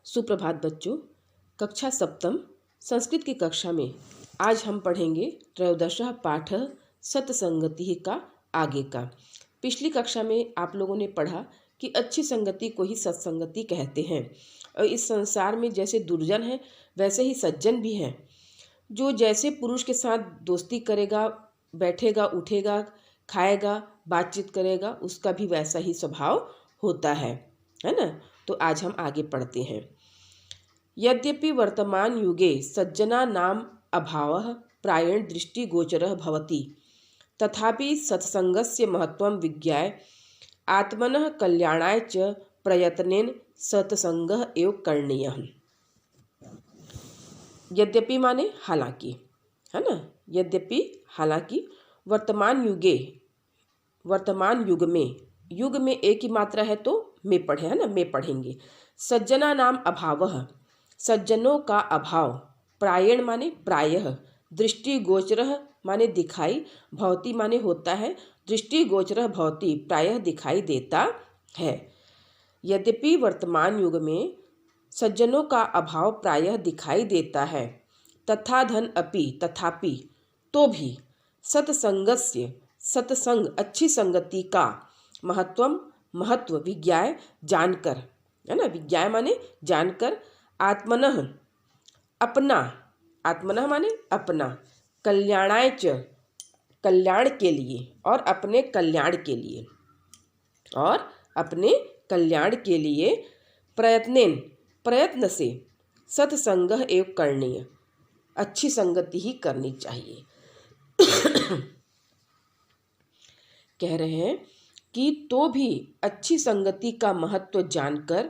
सुप्रभात बच्चों। कक्षा सप्तम संस्कृत की कक्षा में आज हम पढ़ेंगे त्रयोदशः पाठ सत्संगति का आगे का। पिछली कक्षा में आप लोगों ने पढ़ा कि अच्छी संगति को ही सत्संगति कहते हैं और इस संसार में जैसे दुर्जन है वैसे ही सज्जन भी हैं। जो जैसे पुरुष के साथ दोस्ती करेगा, बैठेगा, उठेगा, खाएगा, बातचीत करेगा, उसका भी वैसा ही स्वभाव होता है ना। तो आज हम आगे पढ़ते हैं। यद्यपि वर्तमान युगे सज्जना नाम अभावः प्रायेण दृष्टिगोचरः भवति, तथापि सत्संगस्य महत्वं विज्ञाय आत्मनः कल्याणाय च प्रयत्नेन सत्संगः एव करणीयः। यद्यपि माने हालांकि, है ना। यद्यपि हालांकि वर्तमान युग में, युग में एक ही मात्रा है तो में पढ़े, है ना, में पढ़ेंगे। सज्जना नाम अभावः, सज्जनों का अभाव, प्रायेण माने प्रायः, दृष्टिगोचरः माने दिखाई, भवति माने होता है, दृष्टिगोचरः भवति प्रायः दिखाई देता है। यद्यपि वर्तमान युग में सज्जनों का अभाव प्रायः दिखाई देता है, तथापि तो भी सत्संगस्य, सत्संग अच्छी संगति का महत्व विज्ञाय जानकर, है ना, विज्ञाय माने जानकर, आत्मनः अपना, आत्मनः माने अपना, कल्याणाय च कल्याण के लिए, और अपने कल्याण के लिए, और अपने कल्याण के लिए प्रयत्न से सत्संग एवं करणीय, अच्छी संगति ही करनी चाहिए। कह रहे हैं कि तो भी अच्छी संगति का महत्व जानकर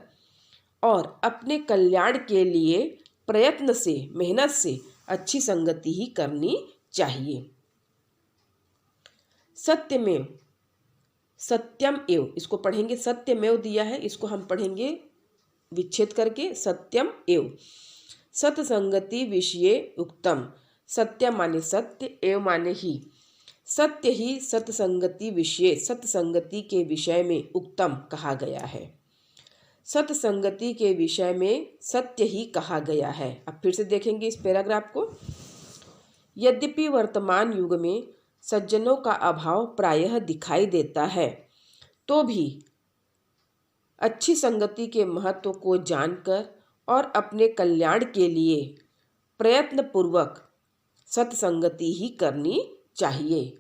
और अपने कल्याण के लिए प्रयत्न से, मेहनत से अच्छी संगति ही करनी चाहिए। सत्यमेव, सत्यम एव, इसको पढ़ेंगे, सत्यमेव दिया है, इसको हम पढ़ेंगे विच्छेद करके, सत्यम एव। सत्संगति विषये उक्तम, सत्य माने सत्य, एव माने ही, सत्य ही सत्संगति विषय, सत्संगति के विषय में उक्तम कहा गया है। सत्संगति के विषय में सत्य ही कहा गया है। अब फिर से देखेंगे इस पैराग्राफ को। यद्यपि वर्तमान युग में सज्जनों का अभाव प्रायः दिखाई देता है, तो भी अच्छी संगति के महत्व को जानकर और अपने कल्याण के लिए प्रयत्नपूर्वक सत्संगति ही करनी चाहिए।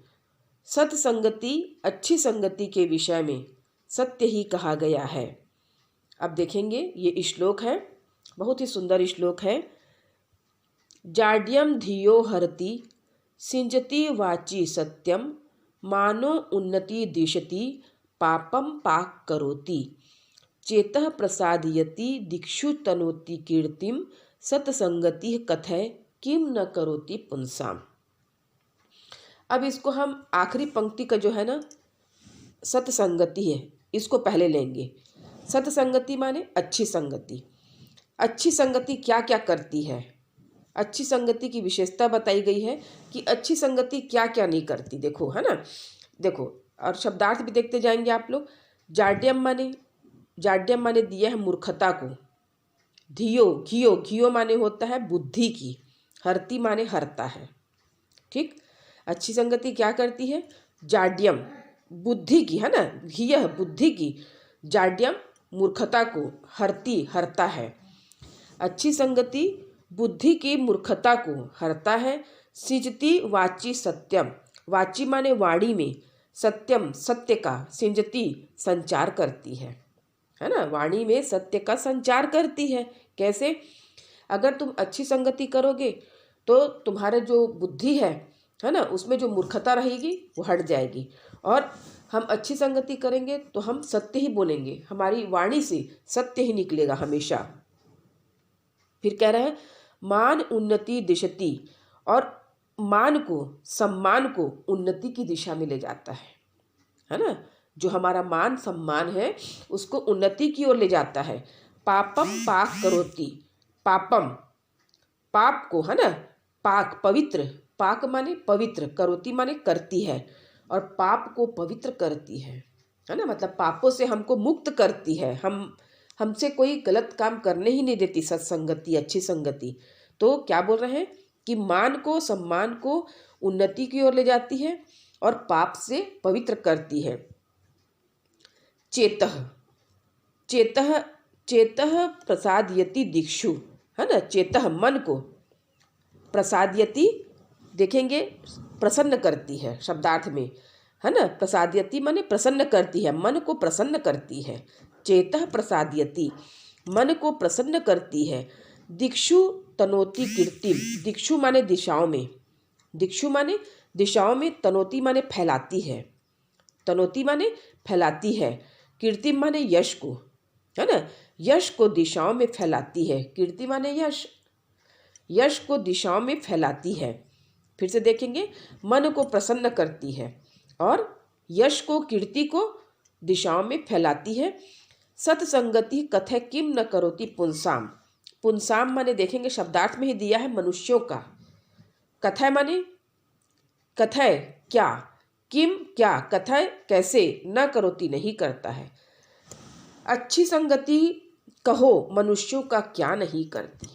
सत्संगति अच्छी संगति के विषय में सत्य ही कहा गया है। अब देखेंगे ये श्लोक है, बहुत ही सुंदर श्लोक है। जाड्यम धियो हरति सिंजति वाची सत्यम, मानो उन्नति दिशति पापम पाक करोति, चेतः प्रसादयति दिक्षु तनोति कीर्तिम, सत्संगति कथय किम न करोति पुंसाम। अब इसको हम आखिरी पंक्ति का जो है ना सत्संगति है, इसको पहले लेंगे। सत्संगति माने अच्छी संगति। अच्छी संगति क्या क्या करती है, अच्छी संगति की विशेषता बताई गई है कि अच्छी संगति क्या क्या नहीं करती। देखो, है ना, देखो, और शब्दार्थ भी देखते जाएंगे आप लोग। जाड्यम माने दिया है मूर्खता को। घियो माने होता है बुद्धि की। हरती माने हरता है। ठीक, अच्छी संगति क्या करती है? जाड्यम बुद्धि की, है ना, घियः बुद्धि की, जाड्यम मूर्खता को, हरती हरता है। अच्छी संगति बुद्धि की मूर्खता को हरता है। सिंजति वाची सत्यम, वाची माने वाणी में, सत्यम सत्य का, सिंजति संचार करती है ना, वाणी में सत्य का संचार करती है। कैसे? अगर तुम अच्छी संगति करोगे तो तुम्हारे जो बुद्धि है ना, उसमें जो मूर्खता रहेगी वो हट जाएगी, और हम अच्छी संगति करेंगे तो हम सत्य ही बोलेंगे, हमारी वाणी से सत्य ही निकलेगा हमेशा। फिर कह रहे हैं मान उन्नति दिशति, और मान को, सम्मान को उन्नति की दिशा में ले जाता है ना। जो हमारा मान सम्मान है उसको उन्नति की ओर ले जाता है। पापम पाक करोति, पापम पाप को, है ना, पाक पवित्र, पाक माने पवित्र, करोति माने करती है, और पाप को पवित्र करती है ना, मतलब पापों से हमको मुक्त करती है। हम हमसे कोई गलत काम करने ही नहीं देती सत्संगति, अच्छी संगति। तो क्या बोल रहे हैं कि मान को, सम्मान को उन्नति की ओर ले जाती है और पाप से पवित्र करती है। चेतः, चेतः, चेतः प्रसादयति दिक्षु, है ना। चेतः मन को, प्रसादयति देखेंगे प्रसन्न करती है शब्दार्थ में, है ना। प्रसादयति माने प्रसन्न करती है, मन को प्रसन्न करती है। चेतः प्रसादयति, मन को प्रसन्न करती है। दिक्षु तनोति कीर्तिम, दिक्षु माने दिशाओं में, दिक्षु माने दिशाओं में, तनोति माने फैलाती है, तनोति माने फैलाती है। कीर्तिम माने यश को, है ना। यश को दिशाओं में फैलाती है। कीर्ति माने यश, यश को दिशाओं में फैलाती है। फिर से देखेंगे, मन को प्रसन्न करती है और यश को, कीर्ति को दिशाओं में फैलाती है। सत्संगति कथय किम न करोति पुंसाम, पुंसाम माने देखेंगे शब्दार्थ में ही दिया है मनुष्यों का। कथय माने कथय क्या, किम क्या, कथय कैसे, न करोति नहीं करता है। अच्छी संगति कहो मनुष्यों का क्या नहीं करती,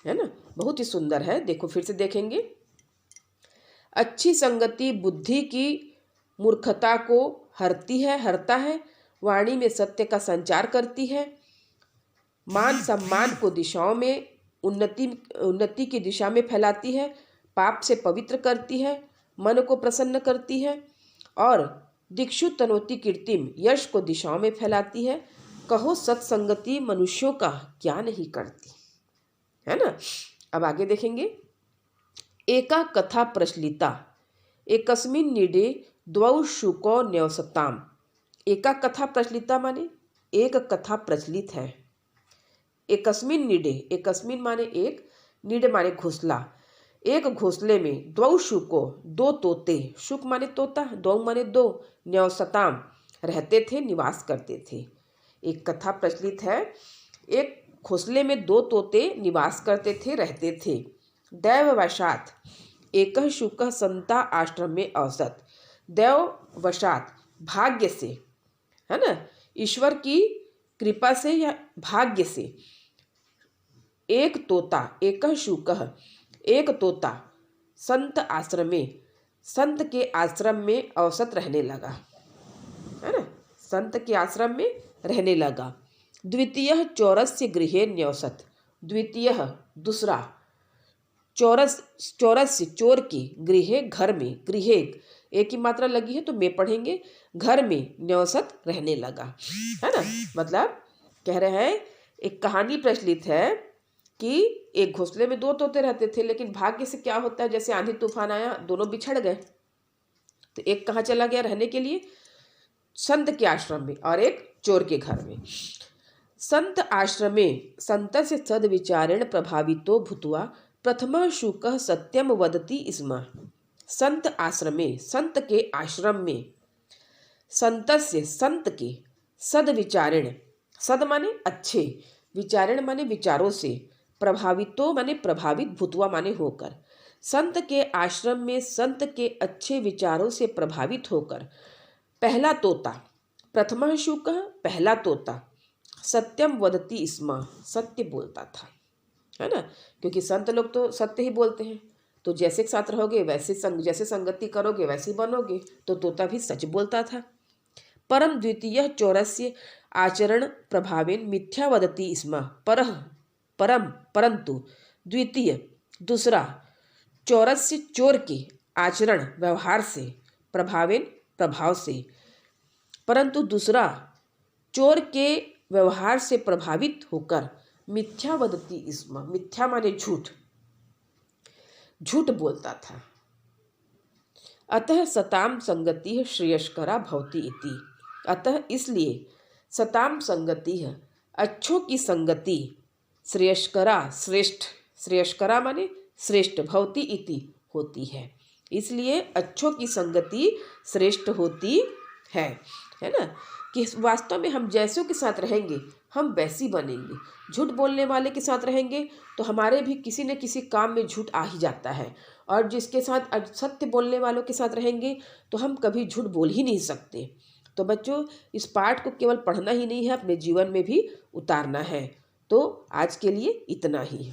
है ना। बहुत ही सुंदर है। देखो फिर से देखेंगे, अच्छी संगति बुद्धि की मूर्खता को हरती है, हरता है। वाणी में सत्य का संचार करती है। मान सम्मान को दिशाओं में उन्नति की दिशा में फैलाती है। पाप से पवित्र करती है, मन को प्रसन्न करती है। और दिक्षु तनोति कीर्तिम, यश को दिशाओं में फैलाती है। कहो सत्संगति मनुष्यों का क्या नहीं करती, है ना। अब आगे देखेंगे, एका कथा प्रचलिता एकस्मिन् नीडे द्वौ शुको न्यवसताम। एका कथा प्रचलिता माने एक कथा प्रचलित है। एकस्मिन् नीडे, एकस्मिन् माने एक, नीड माने घोंसला, एक घोंसले में द्वौ शुको, दो तोते, शुक माने तोता, द्वौ माने दो, न्यवसताम रहते थे, निवास करते थे। एक कथा प्रचलित है, एक घोंसले में दो तोते निवास करते थे, रहते थे। दैववशात एकः शुकः संता आश्रम में औसत, दैववशात भाग्य से, है ना, ईश्वर की कृपा से या भाग्य से, एक तोता, एकः शुकः एक तोता, संत आश्रम में, संत के आश्रम में औसत रहने लगा, है ना, संत के आश्रम में रहने लगा। द्वितीय चौरस्य गृहे न्यवसत, द्वितीय दूसरा, चौरस, चौरस्य चोर की, गृहे घर में, गृहे एक ही मात्रा लगी है तो में पढ़ेंगे, घर में न्यवसत रहने लगा, है ना। मतलब कह रहे हैं एक कहानी प्रचलित है कि एक घोंसले में दो तोते रहते थे, लेकिन भाग्य से क्या होता है, जैसे आंधी तूफान आया दोनों बिछड़ गए। तो एक कहाँ चला गया रहने के लिए, संत के आश्रम में, और एक चोर के घर में। संत आश्रमे संतस्य सद्विचारेण प्रभावितो भूत्वा प्रथमः शुकः सत्यम वदति स्म। संत आश्रमे, संत के आश्रम में, संतस्य संत के, सद्विचारेण, सद माने अच्छे, विचारेण माने विचारों से, प्रभावितो माने प्रभावित, भूत्वा माने होकर। संत के आश्रम में संत के अच्छे विचारों से प्रभावित होकर पहला तोता, प्रथमः शुकः पहला तोता, सत्यम वदति स्म सत्य बोलता था, है ना। क्योंकि संत लोग तो सत्य ही बोलते हैं। तो जैसे के साथ रहोगे वैसे जैसे संगति करोगे वैसे बनोगे। तो तोता भी सच बोलता था। परम द्वितीय चौरस्य आचरण प्रभावेन मिथ्या वदति स्म। परम परंतु द्वितीय दूसरा, चौरस्य चोर के, आचरण व्यवहार से, प्रभावेन प्रभाव से, परंतु दूसरा चोर के व्यवहार से प्रभावित होकर मिथ्या वदति स्म, मिथ्या माने झूठ, झूठ बोलता था। अतः सताम संगति श्रेयस्करा भवति इति, अतः इसलिए सताम संगति है, अच्छों की संगति, श्रेयस्करा श्रेष्ठ, श्रेयस्करा माने श्रेष्ठ, भवति इति होती है, इसलिए अच्छों की संगति श्रेष्ठ होती है ना। कि वास्तव में हम जैसों के साथ रहेंगे हम वैसी बनेंगे। झूठ बोलने वाले के साथ रहेंगे तो हमारे भी किसी न किसी काम में झूठ आ ही जाता है, और जिसके साथ सत्य बोलने वालों के साथ रहेंगे तो हम कभी झूठ बोल ही नहीं सकते। तो बच्चों इस पाठ को केवल पढ़ना ही नहीं है, अपने जीवन में भी उतारना है। तो आज के लिए इतना ही।